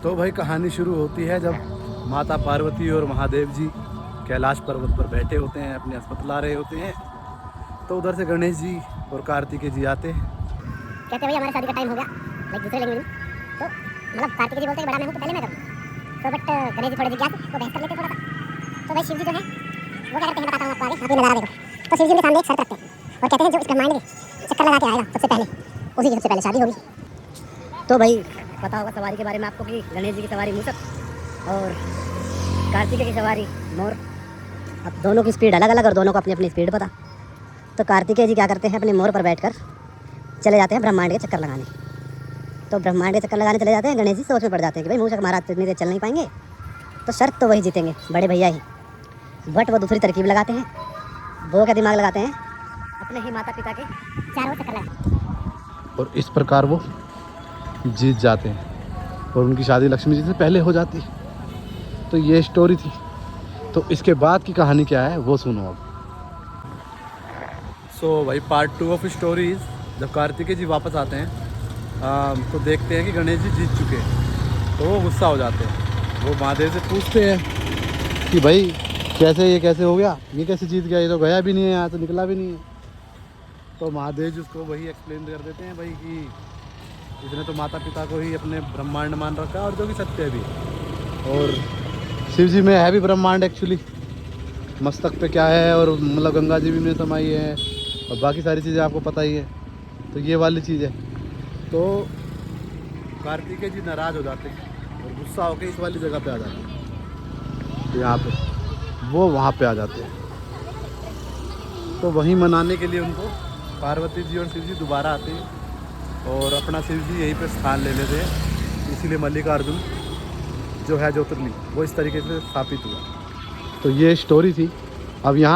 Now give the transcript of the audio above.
तो भाई कहानी शुरू होती है जब माता पार्वती और महादेव जी कैलाश पर्वत पर बैठे होते हैं, अपने अस्पत ला रहे होते हैं। तो उधर से गणेश जी और कार्तिकेय जी आते हैं। कहते भाई हमारे शादी का टाइम हो गया, लाइक दूसरे लैंग्वेज में। तो मतलब कार्तिकेय जी बोलते हैं बड़ा मैं हूँ तो पहले मैं करूँ। तो बट गणेश जी थोड़े जिज्ञासु, वो बहस कर लेते थोड़ा सा। तो भाई शिव जी जो है वो क्या करते हैं बताता हूँ आपको आगे, आप ये नज़ारा देखो। तो शिव जी उनके सामने एक शर्त रखते हैं और कहते हैं जो इस ब्रह्मांड के चक्कर लगा के आएगा सबसे पहले, उसी की सबसे पहले शादी होगी। तो भाई पता होगा सवारी के बारे में आपको कि गणेश जी की सवारी मूसक और कार्तिकेय की सवारी मोर। अब दोनों की स्पीड अलग अलग और दोनों को अपनी अपनी स्पीड पता। तो कार्तिकेय जी क्या करते हैं, अपने मोर पर बैठकर चले जाते हैं ब्रह्मांड के चक्कर लगाने। तो ब्रह्मांड के चक्कर लगाने चले जाते हैं, गणेश जी सोच में पड़ जाते हैं कि भाई मूसक महाराज तो इतनी देर चल नहीं पाएंगे, तो शर्त तो वही जीतेंगे, बड़े भैया ही। बट वो दूसरी तरकीब लगाते हैं, वो क्या दिमाग लगाते हैं, अपने ही माता पिता के चारों चक्कर लगा, और इस प्रकार वो जीत जाते हैं और उनकी शादी लक्ष्मी जी से पहले हो जाती है। तो ये स्टोरी थी। तो इसके बाद की कहानी क्या है वो सुनो अब। सो भाई पार्ट 2 ऑफ स्टोरीज, जब कार्तिकेय जी वापस आते हैं तो देखते हैं कि गणेश जी जीत चुके हैं। तो वो गुस्सा हो जाते हैं। वो महादेव से पूछते हैं कि भाई कैसे हो गया, ये कैसे जीत गया, ये तो गया भी नहीं है, यहाँ तो निकला भी नहीं है। तो महादेव जी उसको वही एक्सप्लेन कर देते हैं भाई कि इसने तो माता पिता को ही अपने ब्रह्मांड मान रखा है, और जो कि सत्य है भी। और शिव जी में है भी ब्रह्मांड एक्चुअली, मस्तक पे क्या है, और मतलब गंगा जी भी में समाई है, और बाकी सारी चीज़ें आपको पता ही है। तो ये वाली चीज़ है। तो कार्तिकेय जी नाराज़ हो जाते हैं और गुस्सा होकर इस वाली जगह पे आ जाते हैं। तो यहाँ पे वो वहाँ पे आ जाते हैं। तो वहीं मनाने के लिए उनको पार्वती जी और शिव जी दोबारा आते हैं और अपना शिव जी यहीं पे स्थान ले लेते हैं। इसीलिए मल्लिकार्जुन जो है ज्योतिर्लिंग वो इस तरीके से स्थापित हुआ। तो ये स्टोरी थी। अब यहाँ